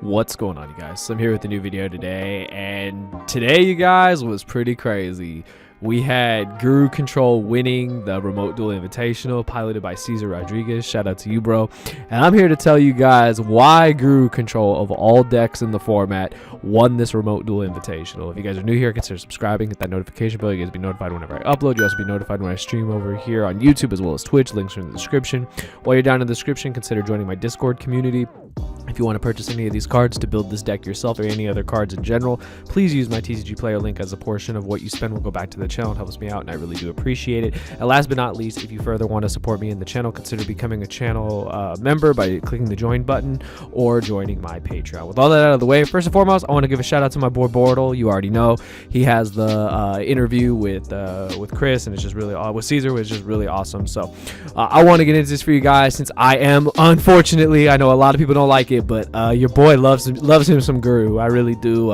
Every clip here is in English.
What's going on, you guys? So I'm here with a new video today, and today, you guys, was pretty crazy. We had Guru Control winning the Remote Duel Invitational, piloted by Cesar Rodriguez. Shout out to you, bro. And I'm here to tell you guys why Guru Control, of all decks in the format, won this Remote Duel Invitational. If you guys are new here, consider subscribing, hit that notification bell. You guys be notified whenever I upload. You also be notified when I stream over here on YouTube as well as Twitch. Links are in the description. While you're down in the description, consider joining my Discord community. If you want to purchase any of these cards to build this deck yourself or any other cards in general, please use my TCG player link, as a portion of what you spend will go back to the channel. It helps me out and I really do appreciate it. And last but not least, if you further want to support me in the channel, consider becoming a channel member by clicking the join button or joining my Patreon. With all that out of the way, first and foremost, I want to give a shout out to my boy Bortle. You already know he has the interview with Chris, and it's just really with Caesar, which is just really awesome. So I want to get into this for you guys, since I am, unfortunately, I know a lot of people don't like it, but your boy loves him some Guru. I really do.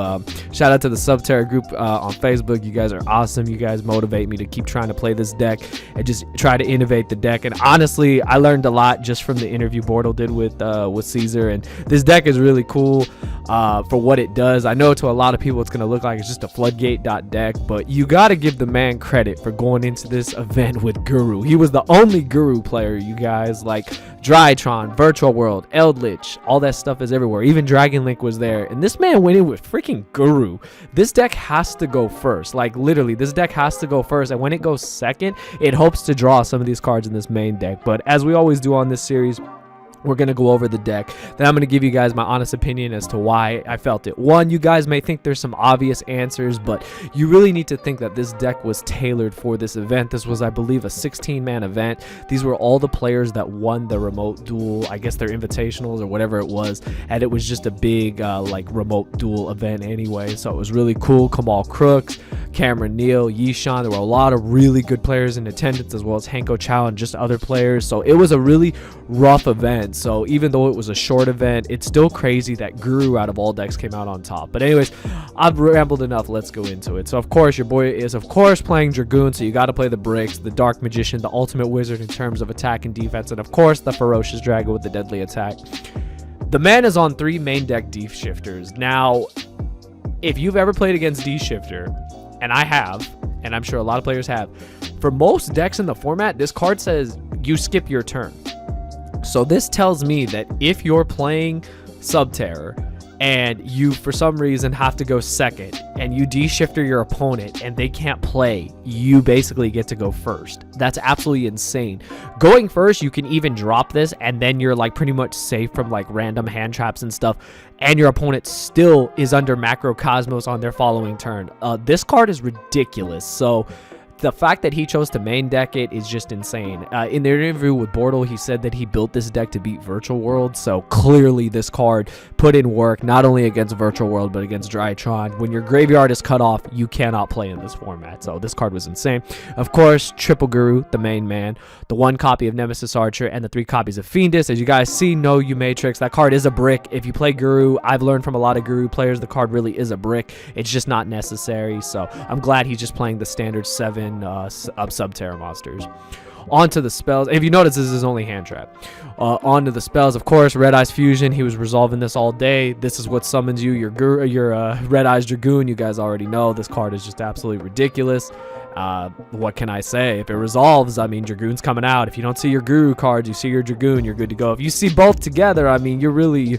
Shout out to the Subterra group on Facebook. You guys are awesome. You guys motivate me to keep trying to play this deck and just try to innovate the deck. And honestly, I learned a lot just from the interview Bortle did with Caesar. And this deck is really cool for what it does. I know to a lot of people it's going to look like it's just a floodgate deck, but you got to give the man credit for going into this event with Guru. He was the only Guru player, you guys. Like Drytron, Virtual World, Eldritch, all that stuff is everywhere. Even Dragon Link was there, and this man went in with freaking Guru. This deck has to go first. Like literally, this deck has to go first, and when it goes second, it hopes to draw some of these cards in this main deck. But as we always do on this series, we're going to go over the deck. Then I'm going to give you guys my honest opinion as to why I felt it. One, you guys may think there's some obvious answers, but you really need to think that this deck was tailored for this event. This was, I believe, a 16-man event. These were all the players that won the Remote Duel, I guess their invitationals or whatever it was, and it was just a big like Remote Duel event anyway, so it was really cool. Kamal Crooks, Cameron Neal, Yishan, there were a lot of really good players in attendance, as well as Hanko Chow and just other players, so it was a really rough event. So even though it was a short event, it's still crazy that Guru out of all decks came out on top. But anyways, I've rambled enough. Let's go into it. So of course, your boy is of course playing Dragoon, so you got to play the bricks, the Dark Magician, the ultimate wizard in terms of attack and defense, and of course the Ferocious Dragon with the deadly attack. The man is on 3 main deck D shifters. Now, if you've ever played against D shifter, and I have, and I'm sure a lot of players have, for most decks in the format, this card says you skip your turn. So this tells me that if you're playing Subterra and you for some reason have to go second and you de-shifter your opponent and they can't play, you basically get to go first. That's absolutely insane. Going first, you can even drop this and then you're like pretty much safe from like random hand traps and stuff, and your opponent still is under Macrocosmos on their following turn. This card is ridiculous. So the fact that he chose to main deck it is just insane. In the interview with Bortle, he said that he built this deck to beat Virtual World, so clearly this card put in work, not only against Virtual World, but against Drytron. When your graveyard is cut off, you cannot play in this format, so this card was insane. Of course, Triple Guru, the main man, the 1 copy of Nemesis Archer, and the 3 copies of Fiendus. As you guys see, no you Matrix, that card is a brick. If you play Guru, I've learned from a lot of Guru players, the card really is a brick. It's just not necessary, so I'm glad he's just playing the standard 7 Subterra monsters. Onto the spells. If you notice, this is his only hand trap. Onto the spells, of course, Red Eyes Fusion. He was resolving this all day. This is what summons you, your Red Eyes Dragoon. You guys already know this card is just absolutely ridiculous. What can I say? If it resolves, I mean, Dragoon's coming out. If you don't see your Guru cards, you see your Dragoon, you're good to go. If you see both together, I mean, you're really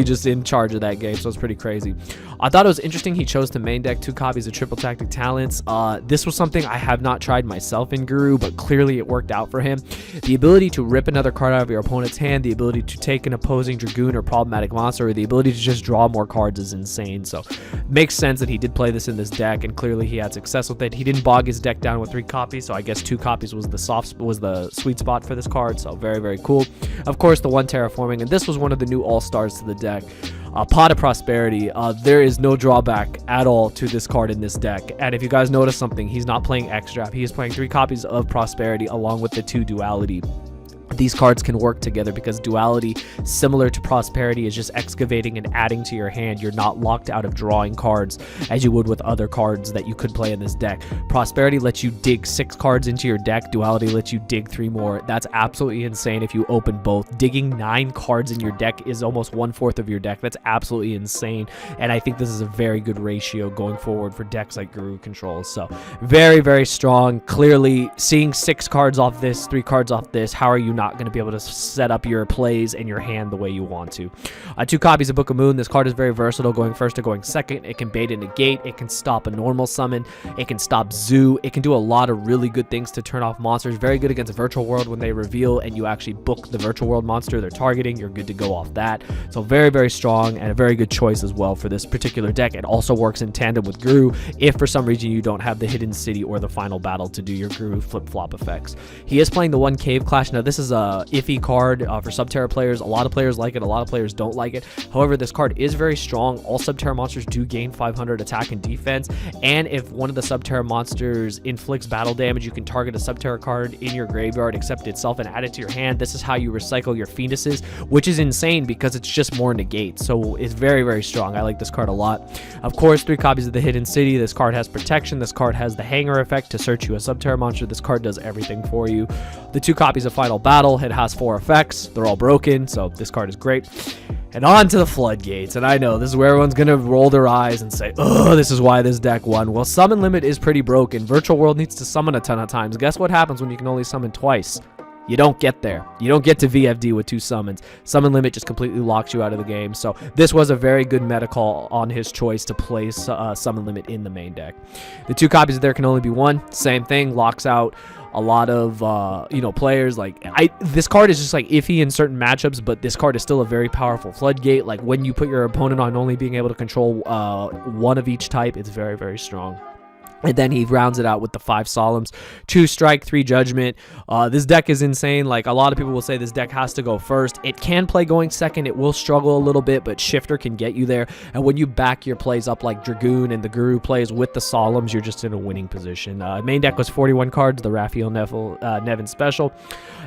just in charge of that game, so it's pretty crazy. I thought it was interesting he chose to main deck 2 copies of Triple Tactic Talents. This was something I have not tried myself in Guru, but clearly it worked out for him. The ability to rip another card out of your opponent's hand, the ability to take an opposing Dragoon or problematic monster, or the ability to just draw more cards is insane. So it makes sense that he did play this in this deck, and clearly he had success with it. He didn't bog his deck down with 3 copies, so I guess 2 copies was the sweet spot for this card, so very, very cool. Of course, the 1 Terraforming, and this was one of the new all-stars to the deck. Pot of Prosperity. There is no drawback at all to this card in this deck, and if you guys notice something, he's not playing X-Drap. He is playing 3 copies of Prosperity along with the 2 Duality. these cards can work together because duality, similar to prosperity, is just excavating and adding to your hand. You're not locked out of drawing cards as you would with other cards that you could play in this deck. Prosperity lets you dig 6 cards into your deck. Duality lets you dig 3 more. That's absolutely insane if you open both. Digging 9 cards in your deck is almost 1/4 of your deck. That's absolutely insane, and I think this is a very good ratio going forward for decks like Guru Control. So very, very strong. Clearly seeing 6 cards off this, 3 cards off this, how are you not going to be able to set up your plays and your hand the way you want to? 2 copies of Book of Moon. This card is very versatile, going first or going second. It can bait and negate. It can stop a normal summon. It can stop Zoo. It can do a lot of really good things to turn off monsters. Very good against Virtual World when they reveal and you actually book the Virtual World monster they're targeting. You're good to go off that. So very, very strong and a very good choice as well for this particular deck. It also works in tandem with Guru if for some reason you don't have the Hidden City or the Final Battle to do your Guru flip-flop effects. He is playing the 1 Cave Clash. Now this is a iffy card for Subterra players. A lot of players like it, a lot of players don't like it. However, this card is very strong. All Subterra monsters do gain 500 attack and defense, and if one of the Subterra monsters inflicts battle damage, you can target a Subterra card in your graveyard, accept itself, and add it to your hand. This is how you recycle your Phoenixes, which is insane because it's just more negate. So it's very, very strong. I like this card a lot. Of course, 3 copies of the Hidden City. This card has protection. This card has the Hanger effect to search you a Subterra monster. This card does everything for you. The 2 copies of Final Battle. It has 4 effects. They're all broken, so this card is great. And on to the floodgates. And I know this is where everyone's going to roll their eyes and say, oh, this is why this deck won. Well, summon limit is pretty broken. Virtual World needs to summon a ton of times. Guess what happens when you can only summon twice? You don't get there. You don't get to VFD with 2 summons. Summon limit just completely locks you out of the game. So this was a very good meta call on his choice to place summon limit in the main deck. The 2 copies of There Can Only Be One. Same thing. Locks out a lot of players. Like this card is just like iffy in certain matchups, but this card is still a very powerful floodgate. Like when you put your opponent on only being able to control 1 of each type, it's very, very strong. And then he rounds it out with the 5 Solemns, 2 Strike, 3 Judgment. This deck is insane. Like a lot of people will say this deck has to go first. It can play going second. It will struggle a little bit, but Shifter can get you there. And when you back your plays up like Dragoon and the Guru plays with the Solemns, you're just in a winning position. Main deck was 41 cards, the Raphael Nevin special.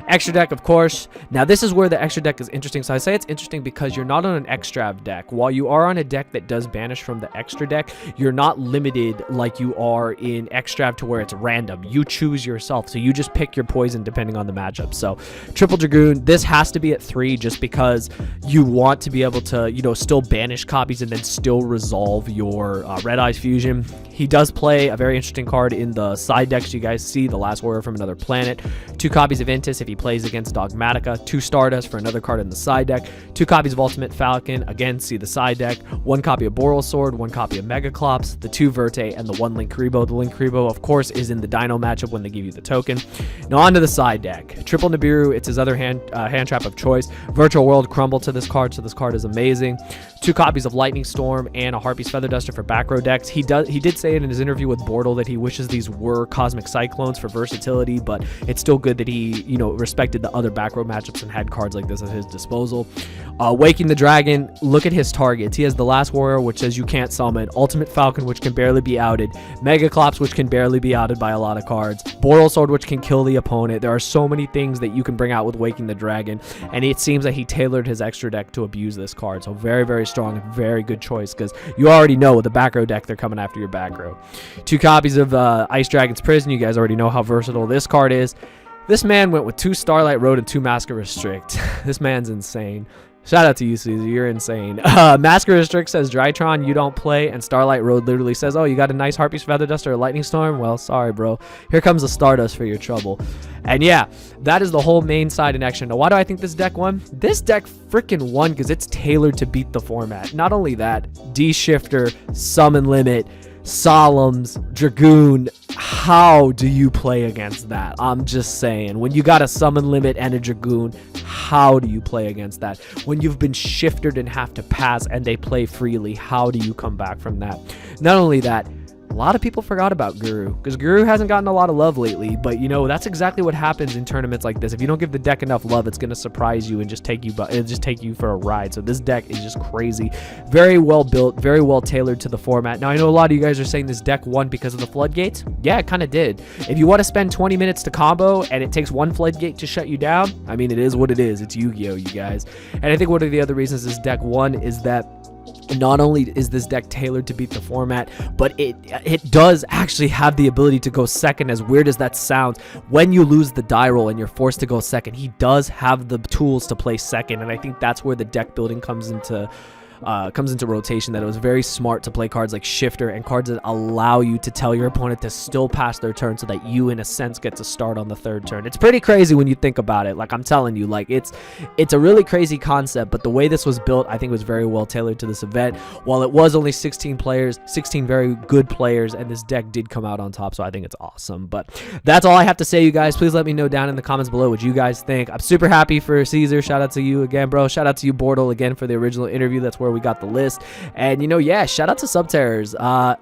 Extra deck, of course. Now this is where the extra deck is interesting. So I say it's interesting because you're not on an Extrav deck. While you are on a deck that does banish from the extra deck, you're not limited like you are in Extrav to where it's random. You choose yourself, so you just pick your poison depending on the matchup. So Triple Dragoon, this has to be at 3 just because you want to be able to, still banish copies and then still resolve your Red Eyes Fusion. He does play a very interesting card in the side decks you guys see, the Last Warrior from Another Planet. 2 copies of Intis if he plays against Dogmatica. 2 Stardust for another card in the side deck. 2 copies of Ultimate Falcon, again, see the side deck. 1 copy of Boral Sword, 1 copy of Megaclops, the 2 Verte, and the 1 Linkuriboh. The Linkuriboh, of course, is in the Dino matchup when they give you the token. Now on to the side deck. Triple Nibiru, it's his other hand trap of choice. Virtual World Crumble to this card, so this card is amazing. 2 copies of Lightning Storm and a Harpy's Feather Duster for back row decks. He did say in his interview with Bortle that he wishes these were Cosmic Cyclones for versatility, but it's still good that he, respected the other back row matchups and had cards like this at his disposal. Waking the Dragon, look at his targets. He has the Last Warrior, which says you can't summon. Ultimate Falcon, which can barely be outed. Megaclops, which can barely be outed by a lot of cards. Boral Sword, which can kill the opponent. There are so many things that you can bring out with Waking the Dragon, and it seems that he tailored his extra deck to abuse this card. So very, very strong, very good choice, because you already know with the back row deck, they're coming after your back row. 2 copies of Ice Dragon's Prison. You guys already know how versatile this card is. This man went with 2 Starlight Road and 2 Masker Restrict. This man's insane. Shout out to you, Caesar. You're insane. Masker Restrict says Drytron, you don't play, and Starlight Road literally says, oh, you got a nice Harpy's Feather Duster or Lightning Storm? Well, sorry, bro. Here comes the Stardust for your trouble. And yeah, that is the whole main side in action. Now, why do I think this deck won? This deck freaking won because it's tailored to beat the format. Not only that, D-Shifter, Summon Limit, Solemns, Dragoon. How do you play against that? I'm just saying, when you got a Summon Limit and a Dragoon, how do you play against that? When you've been shifted and have to pass and they play freely, how do you come back from that? Not only that, a lot of people forgot about Guru, because Guru hasn't gotten a lot of love lately, but you know, that's exactly what happens in tournaments like this. If you don't give the deck enough love, it's going to surprise you and just take you for a ride. So this deck is just crazy. Very well built, very well tailored to the format. Now, I know a lot of you guys are saying this deck won because of the floodgates. Yeah, it kind of did. If you want to spend 20 minutes to combo and it takes one floodgate to shut you down, I mean, it is what it is. It's Yu-Gi-Oh, you guys. And I think one of the other reasons this deck won is that not only is this deck tailored to beat the format, but it does actually have the ability to go second, as weird as that sounds. When you lose the die roll and you're forced to go second, he does have the tools to play second, and I think that's where the deck building comes into rotation, that it was very smart to play cards like Shifter and cards that allow you to tell your opponent to still pass their turn so that you, in a sense, get to start on the third turn. It's pretty crazy when you think about it. Like, I'm telling you, like, it's a really crazy concept, but the way this was built, I think, was very well tailored to this event. While it was only 16 players, 16 very good players, and this deck did come out on top, so I think it's awesome. But that's all I have to say, you guys. Please let me know down in the comments below what you guys think. I'm super happy for Caesar. Shout out to you again, bro. Shout out to you, Bortle, again, for the original interview. That's where we got the list. And you know, yeah, shout out to Subterrors.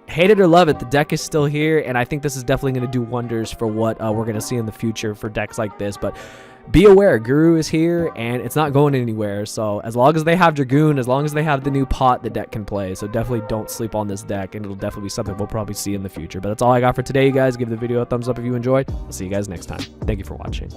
Hate it or love it, the deck is still here, and I think this is definitely going to do wonders for what we're going to see in the future for decks like this. But be aware, Guru is here and it's not going anywhere. So as long as they have Dragoon, as long as they have the new pot, the deck can play. So definitely don't sleep on this deck, and it'll definitely be something we'll probably see in the future. But that's all I got for today, you guys. Give the video a thumbs up if you enjoyed. I'll see you guys next time. Thank you for watching.